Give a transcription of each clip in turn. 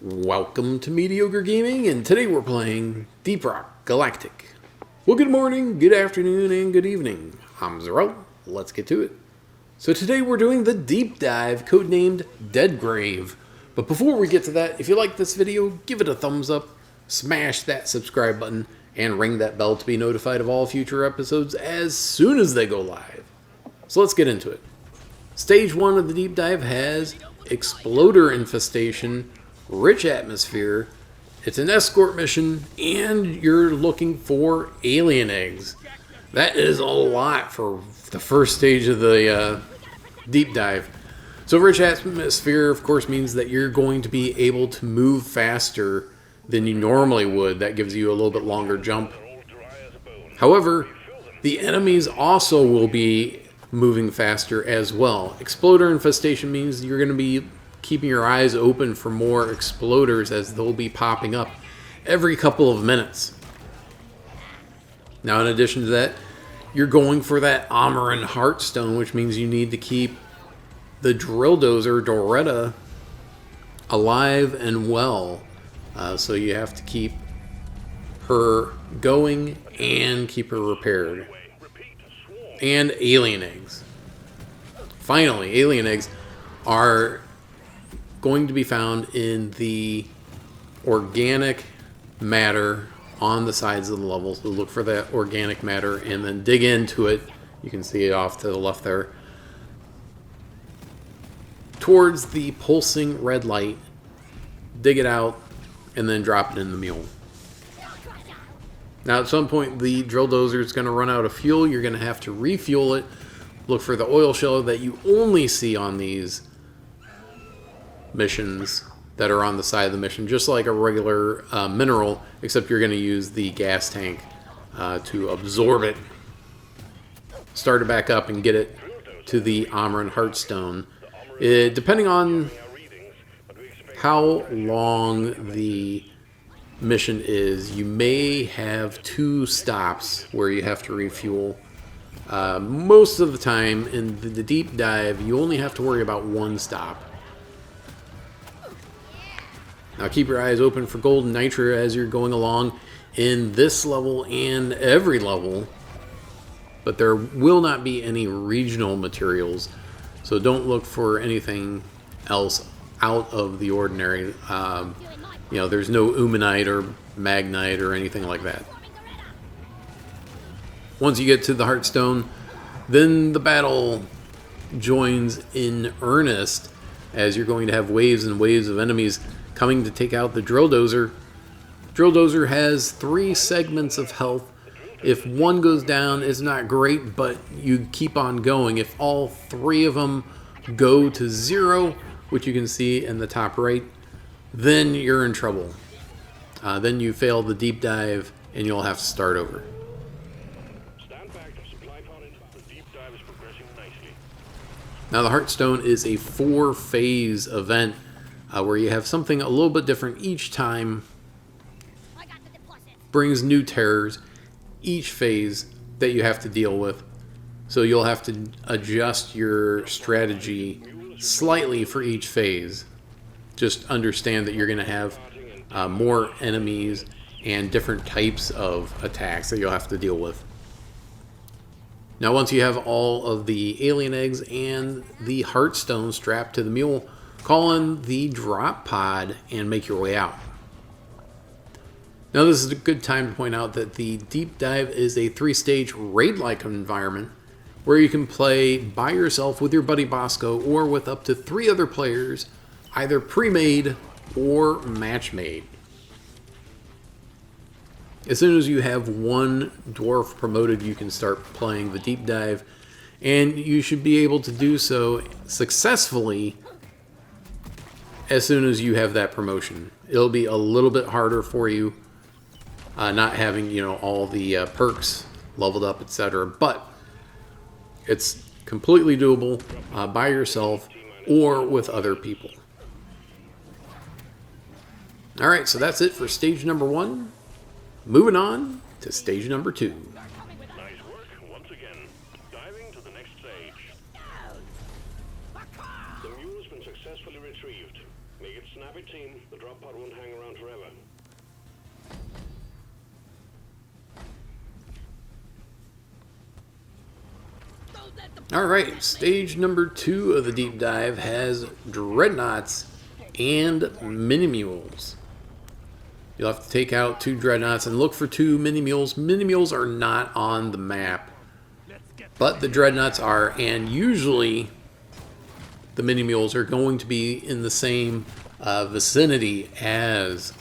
Welcome to Mediocre Gaming, and today we're playing Deep Rock Galactic. Well, good morning, good afternoon, and good evening. I'm Zero. Let's get to it. So today we're doing the deep dive, codenamed Dead Grave. But before we get to that, if you like this video, give it a thumbs up, smash that subscribe button, and ring that bell to be notified of all future episodes as soon as they go live. So let's get into it. Stage 1 of the deep dive has Exploder Infestation, Rich Atmosphere. It's an escort mission, and you're looking for alien eggs. That is a lot for the first stage of the deep dive. So Rich Atmosphere, of course, means that you're going to be able to move faster than you normally would. That gives you a little bit longer jump. However, the enemies also will be moving faster as well. Exploder Infestation means you're going to be keeping your eyes open for more exploders as they'll be popping up every couple of minutes. Now, in addition to that, you're going for that Amaran Heartstone, which means you need to keep the drill dozer, Doretta, alive and well. So you have to keep her going and keep her repaired. And alien eggs. Finally, alien eggs are going to be found in the organic matter on the sides of the levels. So look for that organic matter and then dig into it. You can see it off to the left there. Towards the pulsing red light. Dig it out and then drop it in the mule. Now at some point the drill dozer is going to run out of fuel. You're going to have to refuel it. Look for the oil shell that you only see on these missions that are on the side of the mission, just like a regular mineral, except you're going to use the gas tank to absorb it, start it back up, and get it to the Amaran Heartstone. Depending on how long the mission is, you may have 2 stops where you have to refuel. Most of the time in the deep dive, you only have to worry about 1 stop. Now keep your eyes open for gold and nitra as you're going along in this level and every level. But there will not be any regional materials, so don't look for anything else out of the ordinary. There's no umanite or magnite or anything like that. Once you get to the Heartstone, then the battle joins in earnest as you're going to have waves and waves of enemies coming to take out the drill dozer. Drill dozer has 3 segments of health. If one goes down, it's not great, but you keep on going. If all 3 of them go to 0, which you can see in the top right, then you're in trouble. Then you fail the deep dive and you'll have to start over. Now the Heartstone is a 4-phase event where you have something a little bit different each time. Brings new terrors each phase that you have to deal with. So you'll have to adjust your strategy slightly for each phase. Just understand that you're going to have more enemies and different types of attacks that you'll have to deal with. Now once you have all of the alien eggs and the Heartstone strapped to the mule, call in the drop pod and make your way out. Now this is a good time to point out that the deep dive is a 3-stage raid-like environment where you can play by yourself with your buddy Bosco or with up to 3 other players, either pre-made or match-made. As soon as you have 1 dwarf promoted, you can start playing the deep dive, and you should be able to do so successfully as soon as you have that promotion. It'll be a little bit harder for you not having all the perks leveled up, etc., but it's completely doable by yourself or with other people. Alright, so that's it for stage number 1. Moving on to stage number 2. Nice work once again. Diving to the next stage. The mule's been successfully retrieved. Make it snappy, team. The drop pod won't hang around forever. Alright, stage number 2 of the deep dive has dreadnoughts and mini mules. You'll have to take out 2 dreadnoughts and look for 2 mini mules. Mini mules are not on the map, but the dreadnoughts are, and usually the mini mules are going to be in the same vicinity as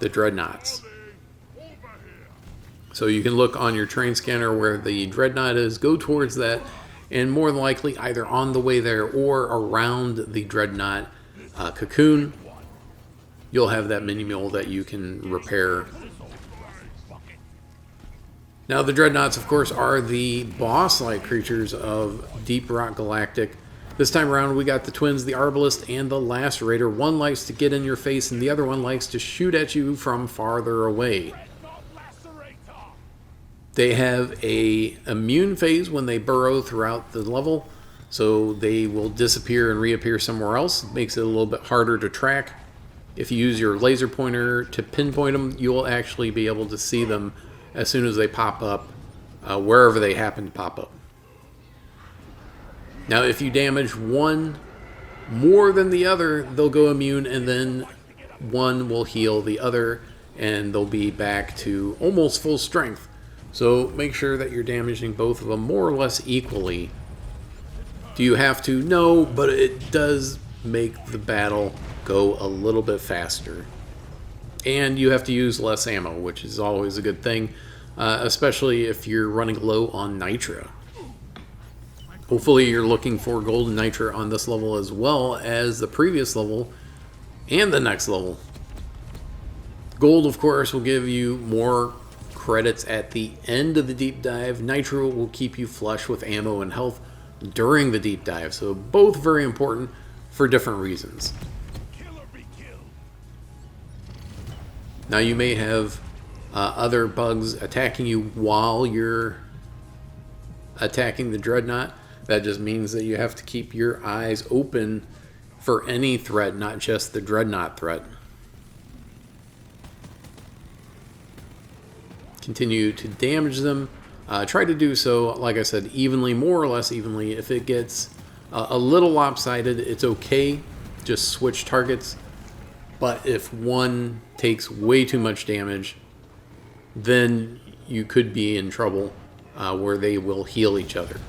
the dreadnoughts. So you can look on your train scanner where the dreadnought is, go towards that, and more than likely either on the way there or around the dreadnought cocoon, you'll have that mini mule that you can repair. Now the dreadnoughts, of course, are the boss-like creatures of Deep Rock Galactic. This time around we got the twins, the Arbalest and the Lacerator. One likes to get in your face and the other one likes to shoot at you from farther away. They have a immune phase when they burrow throughout the level, so they will disappear and reappear somewhere else. It makes it a little bit harder to track. If you use your laser pointer to pinpoint them, you'll actually be able to see them as soon as they pop up, wherever they happen to pop up. Now, if you damage one more than the other, they'll go immune, and then one will heal the other, and they'll be back to almost full strength. So make sure that you're damaging both of them more or less equally. Do you have to? No, but it does make the battle go a little bit faster. And you have to use less ammo, which is always a good thing, especially if you're running low on nitra. Hopefully you're looking for golden nitra on this level as well as the previous level and the next level. Gold, of course, will give you more credits at the end of the deep dive. Nitro will keep you flush with ammo and health during the deep dive. So both very important for different reasons. Now you may have other bugs attacking you while you're attacking the dreadnought. That just means that you have to keep your eyes open for any threat, not just the dreadnought threat. Continue to damage them. Try to do so, like I said, evenly, more or less evenly. If it gets a little lopsided, it's okay. Just switch targets. But if one takes way too much damage, then you could be in trouble where they will heal each other.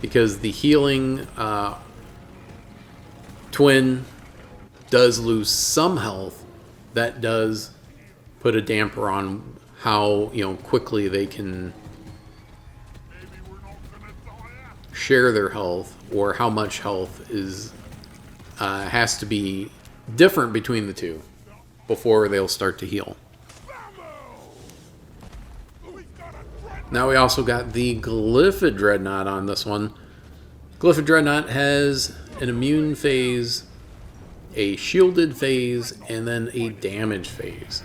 Because the healing twin does lose some health, that does put a damper on how quickly they can share their health, or how much health is has to be different between the two before they'll start to heal. Now we also got the Glyphid Dreadnought on this one. Glyphid Dreadnought has an immune phase, a shielded phase, and then a damage phase.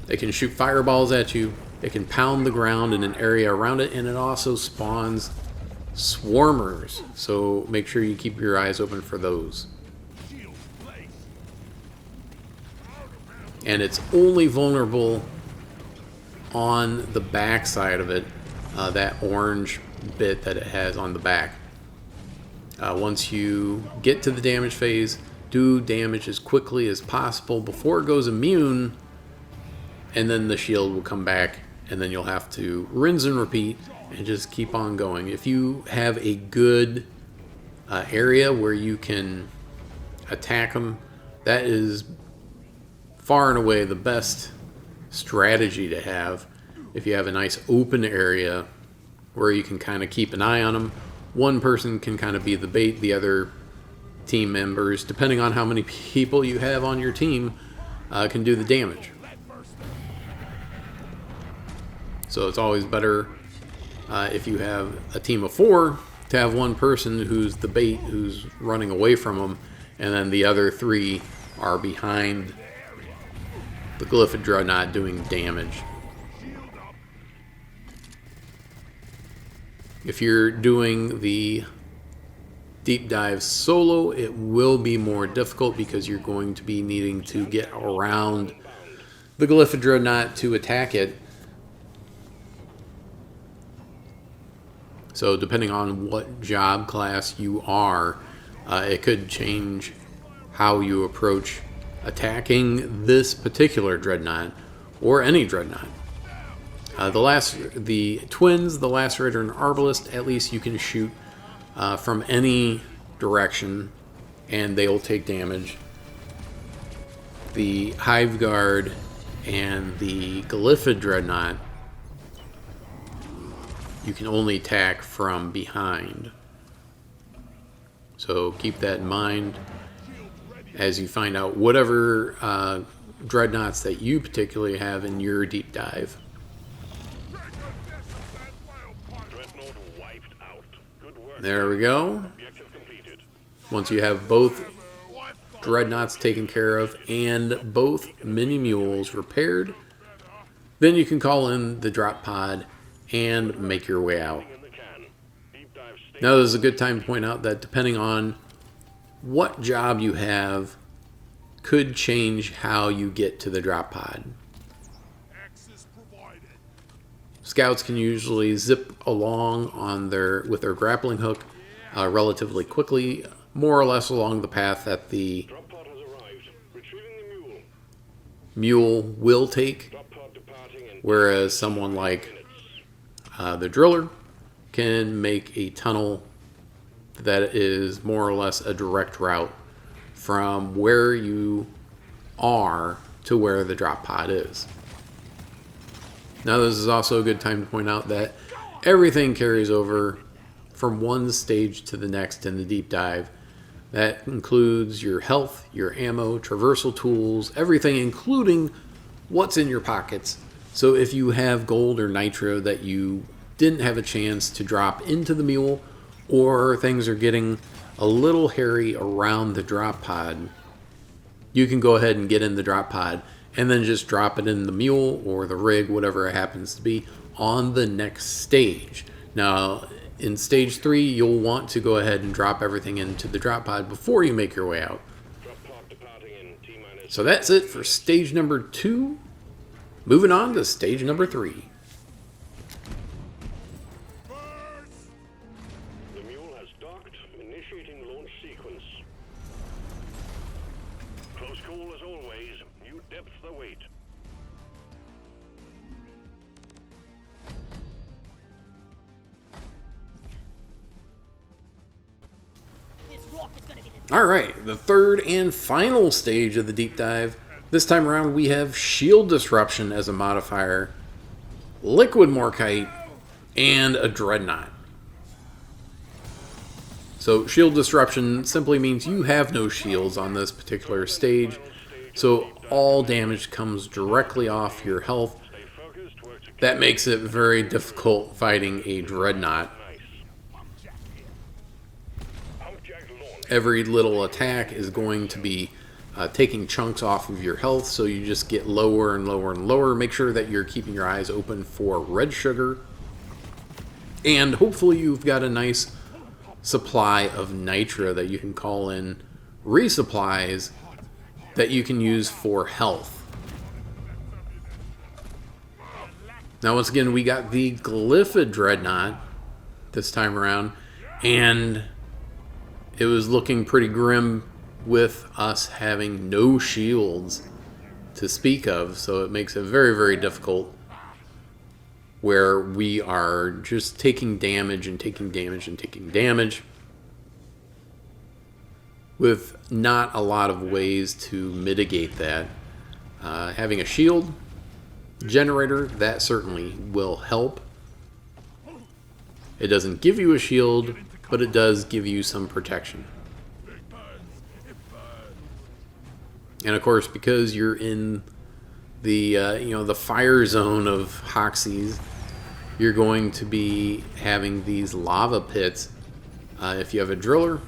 It can shoot fireballs at you, it can pound the ground in an area around it, and it also spawns swarmers. So make sure you keep your eyes open for those. And it's only vulnerable on the back side of it, that orange bit that it has on the back. Once you get to the damage phase, do damage as quickly as possible before it goes immune, and then the shield will come back, and then you'll have to rinse and repeat and just keep on going. If you have a good area where you can attack them, that is far and away the best strategy to have. If you have a nice open area where you can kind of keep an eye on them, one person can kind of be the bait, the other team members, depending on how many people you have on your team, can do the damage. So it's always better if you have a team of 4 to have one person who's the bait, who's running away from them, and then the other 3 are behind the Glyphid Dreadnought doing damage. If you're doing the deep dive solo, it will be more difficult because you're going to be needing to get around the Glyph Dreadnought to attack it. So depending on what job class you are, it could change how you approach attacking this particular Dreadnought or any Dreadnought. The twins, the Lacerator and Arbalist, at least you can shoot from any direction and they'll take damage. The Hive Guard and the Glyphid Dreadnought, you can only attack from behind. So keep that in mind as you find out whatever Dreadnoughts that you particularly have in your deep dive. There we go. Once you have both Dreadnoughts taken care of and both mini mules repaired, then you can call in the drop pod and make your way out. Now this is a good time to point out that depending on what job you have could change how you get to the drop pod. Scouts can usually zip along on with their grappling hook relatively quickly, more or less along the path that the mule will take, whereas someone like the driller can make a tunnel that is more or less a direct route from where you are to where the drop pod is. Now this is also a good time to point out that everything carries over from one stage to the next in the deep dive. That includes your health, your ammo, traversal tools, everything including what's in your pockets. So if you have gold or nitro that you didn't have a chance to drop into the mule, or things are getting a little hairy around the drop pod, you can go ahead and get in the drop pod and then just drop it in the mule or the rig, whatever it happens to be, on the next stage. Now, in stage 3, you'll want to go ahead and drop everything into the drop pod before you make your way out. So that's it for stage number 2. Moving on to stage number 3. The mule has docked, initiating launch sequence. Close call as always. New depth await. Alright, the third and final stage of the deep dive. This time around we have Shield Disruption as a modifier, Liquid Morkite, and a Dreadnought. So Shield Disruption simply means you have no shields on this particular stage, so all damage comes directly off your health. That makes it very difficult fighting a Dreadnought. Every little attack is going to be taking chunks off of your health, so you just get lower and lower and lower. Make sure that you're keeping your eyes open for red sugar. And hopefully you've got a nice supply of nitro that you can call in resupplies that you can use for health. Now once again, we got the Glyphid Dreadnought this time around, and it was looking pretty grim with us having no shields to speak of, so it makes it very, very difficult where we are just taking damage and taking damage and taking damage with not a lot of ways to mitigate that. Having a shield generator, that certainly will help. It doesn't give you a shield, but it does give you some protection. And of course, because you're in the the fire zone of Hoxies, you're going to be having these lava pits. If you have a driller,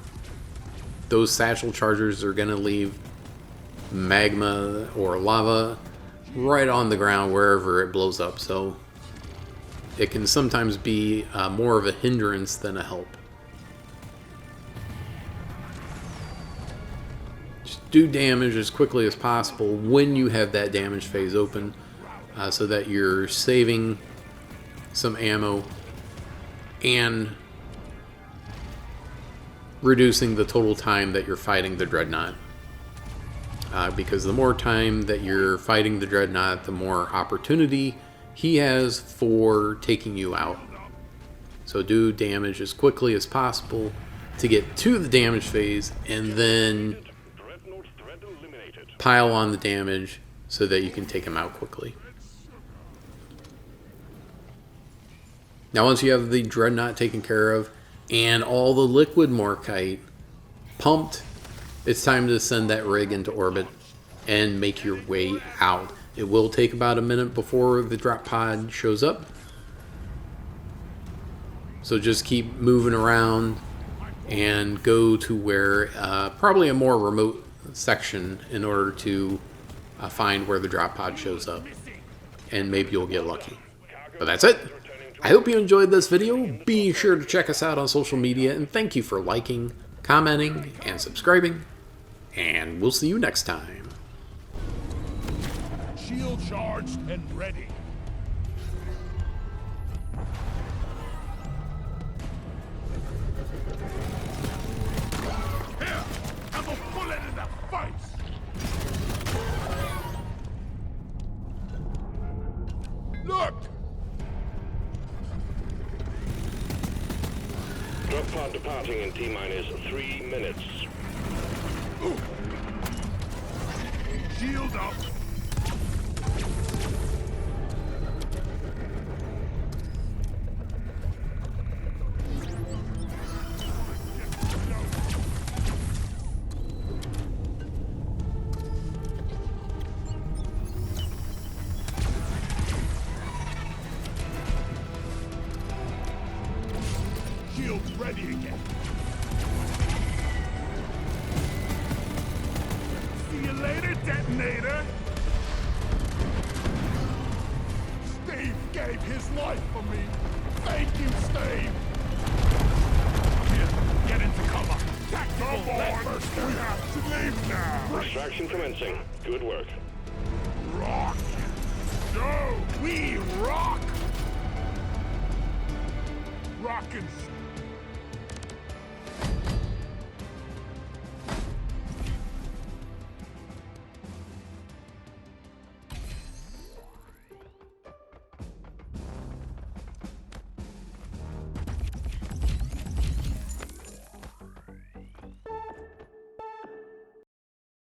those satchel chargers are going to leave magma or lava right on the ground wherever it blows up. So it can sometimes be more of a hindrance than a help. Just do damage as quickly as possible when you have that damage phase open, so that you're saving some ammo and reducing the total time that you're fighting the Dreadnought. Because the more time that you're fighting the Dreadnought, the more opportunity he has for taking you out. So do damage as quickly as possible to get to the damage phase, and then pile on the damage so that you can take him out quickly. Now once you have the Dreadnought taken care of and all the liquid Morkite pumped, it's time to send that rig into orbit and make your way out. It will take about a minute before the drop pod shows up. So just keep moving around and go to where, probably a more remote section, in order to find where the drop pod shows up. And maybe you'll get lucky. But that's it. I hope you enjoyed this video. Be sure to check us out on social media, and thank you for liking, commenting, and subscribing. And we'll see you next time. Shield charged and ready. Here, have a bullet in the face. Look! Drop pod departing in T-minus 3 minutes. Ooh. Shield up. Shields ready again. See you later, detonator. Steve gave his life for me. Thank you, Steve. Here, get into cover. Tactical leadburster. We have to leave now. Extraction commencing. Good work. Rock. Go. We rock. Rockin'.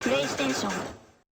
PlayStation